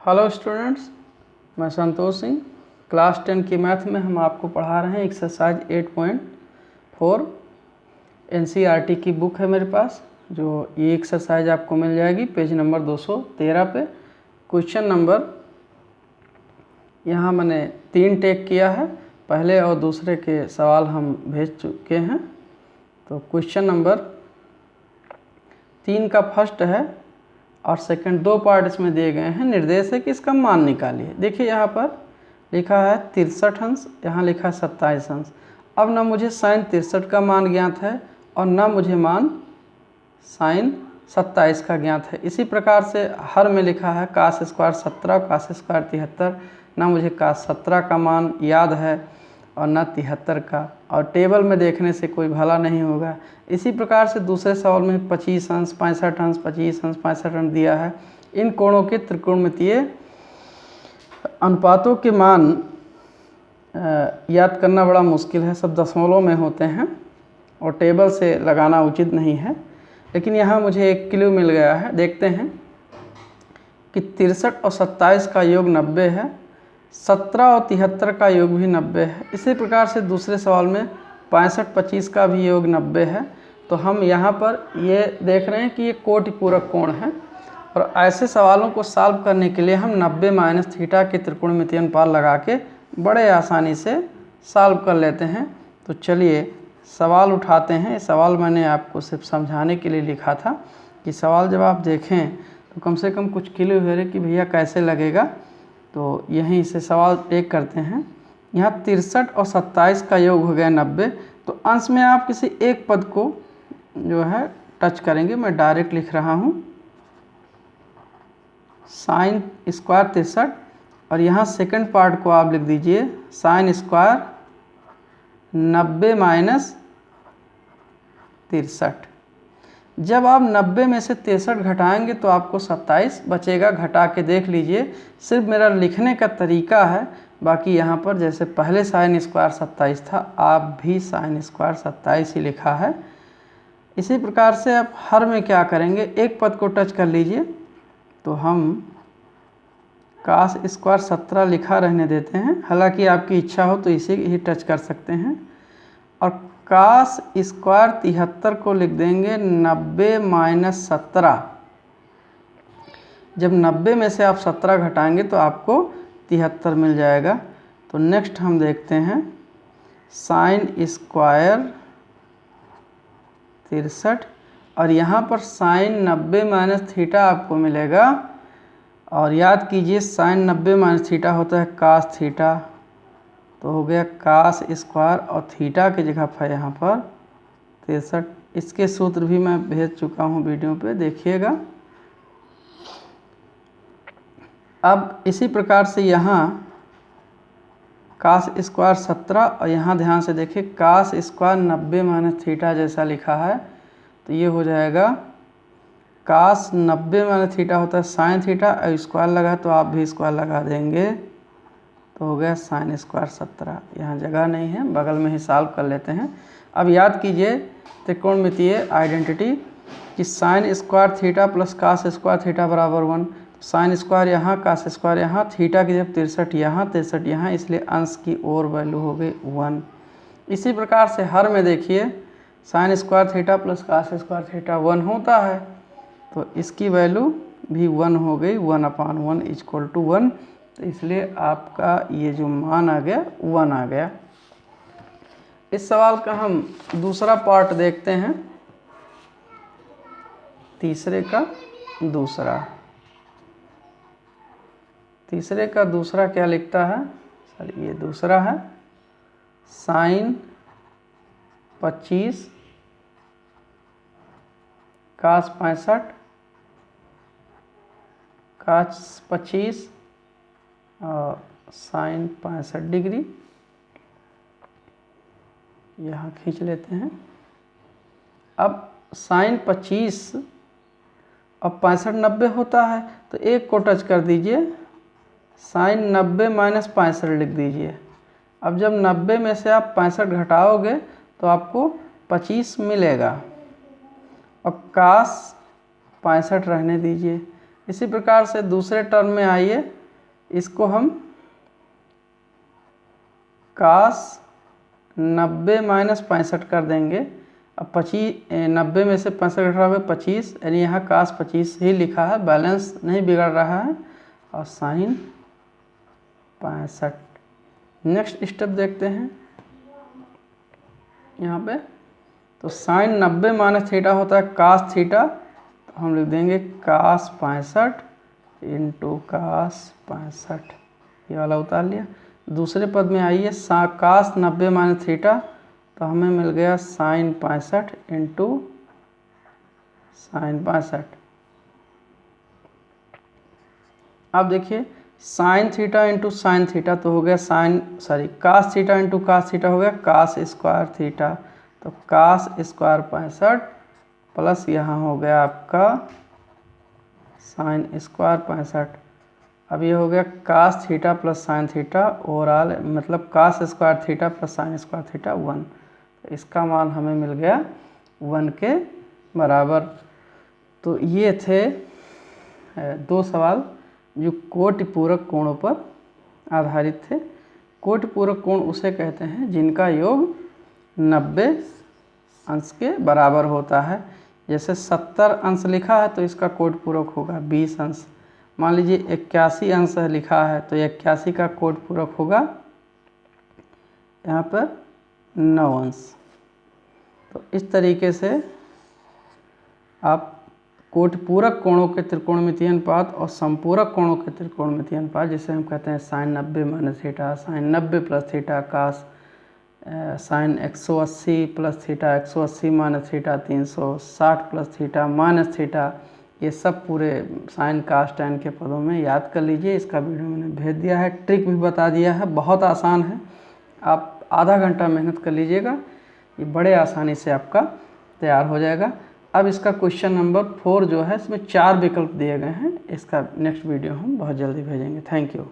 Hello students, मैं Santosh Singh. Class 10 की math में हम आपको पढ़ा रहे हैं एक्सरसाइज 8.4। एनसीईआरटी की बुक है मेरे पास, जो ये एक्सरसाइज आपको मिल जाएगी पेज नंबर 213 पे। क्वेश्चन नंबर यहाँ मैंने 3 टेक किया है, पहले और दूसरे के सवाल हम भेज चुके हैं। तो क्वेश्चन नंबर 3 का फर्स्ट है और सेकंड 2 पार्ट इसमें दिए गए हैं। निर्देश है कि इसका मान निकालिए। देखिए यहाँ पर लिखा है 63 अंश, यहाँ लिखा है 27 अंश। अब ना मुझे साइन 63 का मान ज्ञात है और ना मुझे मान साइन 27 का ज्ञात है। इसी प्रकार से हर में लिखा है कास स्क्वायर 17, कास स्क्वायर 73। ना मुझे कास 17 का मान याद है और ना 73 का, और टेबल में देखने से कोई भला नहीं होगा। इसी प्रकार से दूसरे सवाल में 25 अंश, 65 अंश, 25 अंश, 65 अंश दिया है। इन कोणों के त्रिकोणमितीय अनुपातों के मान याद करना बड़ा मुश्किल है, सब दशमलव में होते हैं और टेबल से लगाना उचित नहीं है। लेकिन यहाँ मुझे एक क्लू मिल गया है। देखते हैं कि 63 और 27 का योग 90 है, 17 और 73 का योग भी 90 है। इसी प्रकार से दूसरे सवाल में 65-25 का भी योग 90 है। तो हम यहाँ पर ये देख रहे हैं कि ये कोटि पूरक कोण है, और ऐसे सवालों को सॉल्व करने के लिए हम 90 माइनस थीटा के त्रिकोणमितीय अनुपात लगा के बड़े आसानी से सॉल्व कर लेते हैं। तो चलिए सवाल उठाते हैं। सवाल मैंने आपको सिर्फ समझाने के लिए लिखा था कि सवाल जब आप देखें तो कम से कम कुछ क्लू हो कि भैया कैसे लगेगा। तो यहीं से सवाल टेक करते हैं। यहाँ 63 और 27 का योग हो गया 90। तो अंश में आप किसी एक पद को जो है टच करेंगे। मैं डायरेक्ट लिख रहा हूँ साइन स्क्वायर 63, और यहाँ सेकंड पार्ट को आप लिख दीजिए साइन स्क्वायर 90 माइनस 63। जब आप 90 में से 63 घटाएंगे तो आपको 27 बचेगा। घटा के देख लीजिए, सिर्फ मेरा लिखने का तरीका है। बाकी यहाँ पर जैसे पहले साइन स्क्वायर 27 था, आप भी साइन स्क्वायर 27 ही लिखा है। इसी प्रकार से आप हर में क्या करेंगे, एक पद को टच कर लीजिए। तो हम कास स्क्वायर 17 लिखा रहने देते हैं, हालांकि आपकी इच्छा हो तो इसे ही टच कर सकते हैं। और कास स्क्वायर 73 को लिख देंगे 90 माइनस 17। जब 90 में से आप 17 घटाएंगे तो आपको 73 मिल जाएगा। तो नेक्स्ट हम देखते हैं साइन स्क्वायर 63, और यहाँ पर साइन 90 माइनस थीटा आपको मिलेगा। और याद कीजिए साइन 90 माइनस थीटा होता है कास थीटा। तो हो गया कास स्क्वायर और थीटा की जगह पर यहाँ पर 63। इसके सूत्र भी मैं भेज चुका हूँ वीडियो पे, देखिएगा। अब इसी प्रकार से यहाँ कास स्क्वायर 17, और यहाँ ध्यान से देखिए कास स्क्वायर 90 माइनस थीटा जैसा लिखा है। तो ये हो जाएगा कास 90 माइनस थीटा होता है साइन थीटा, और स्क्वायर लगा तो आप भी स्क्वायर लगा देंगे। तो हो गया साइन स्क्वायर 17। यहाँ जगह नहीं है, बगल में ही सॉल्व कर लेते हैं। अब याद कीजिए त्रिकोणमितीय आइडेंटिटी कि sine square theta plus cos square theta बराबर 1। साइन स्क्वायर यहाँ, कास स्क्वायर यहाँ, थीटा की जब 63 यहाँ, 63 यहाँ, इसलिए अंश की ओर वैल्यू हो गई 1। इसी प्रकार से हर में देखिए sine square theta plus cos square theta 1 होता है, तो इसकी वैल्यू भी 1 हो गई, 1/1 इक्वल टू 1। तो इसलिए आपका ये जो मान आ गया 1 आ गया। इस सवाल का हम दूसरा पार्ट देखते हैं, तीसरे का दूसरा क्या लिखता है। सॉरी, ये दूसरा है साइन 25 कास 65 कास 25 और साइन 65 डिग्री। यहाँ खींच लेते हैं। अब साइन 25 और 65 90 होता है, तो एक को टच कर दीजिए, साइन 90 माइनस 65 लिख दीजिए। अब जब 90 में से आप 65 घटाओगे तो आपको 25 मिलेगा, और कास 65 रहने दीजिए। इसी प्रकार से दूसरे टर्म में आइए, इसको हम cos 90 माइनस 65 कर देंगे। अब 90 में से 65 घटा हुआ 25, यानी यहाँ cos 25 ही लिखा है, बैलेंस नहीं बिगड़ रहा है, और sin 65। नेक्स्ट स्टेप देखते हैं यहाँ पे। तो sin 90 माइनस थीटा होता है cos थीटा, तो हम लिख देंगे cos 65 इंटू cos 65, ये वाला उतार लिया। दूसरे पद में आइए, cos 90 माइनस थीटा, तो हमें मिल गया sin 65 इंटू sin 65। अब देखिए sin theta into sine theta, तो हो गया cos theta into cos theta हो गया cos स्क्वायर थीटा, तो cos स्क्वायर 65 प्लस यहाँ हो गया आपका sin स्क्वायर 65। अब ये हो गया cos theta plus sine theta, overall मतलब cos square theta plus sign square theta 1, तो इसका मान हमें मिल गया 1 के बराबर। तो ये थे 2 सवाल जो कोटिपूरक कोणों पर आधारित थे। कोटिपूरक कोण उसे कहते हैं जिनका योग 90 अंश के बराबर होता है। जैसे 70 अंश लिखा है तो इसका कोटिपूरक होगा 20 अंश। मान लीजिए 81 अंश लिखा है तो 81 का कोटिपूरक होगा यहाँ पर 9 अंश। तो इस तरीके से आप कोटिपूरक कोणों के त्रिकोणमितीय अनुपात और संपूरक कोणों के त्रिकोणमितीय अनुपात, जिसे हम कहते हैं sin 90 minus theta, sin 90 plus theta, cos sin 180 plus theta, 180 minus theta, 360 plus theta minus theta, ये सब पूरे sin cos tan के पदों में याद कर लीजिए। इसका वीडियो मैंने भेज दिया है, ट्रिक भी बता दिया है, बहुत आसान है। आप आधा घंटा मेहनत कर लीजिएगा, ये बड़े आसानी से आपका तैयार हो जाएगा। अब इसका क्वेश्चन नंबर 4 जो है, इसमें 4 विकल्प दिए गए हैं। इसका नेक्स्ट वीडियो हम बहुत जल्दी भेजेंगे। Thank you.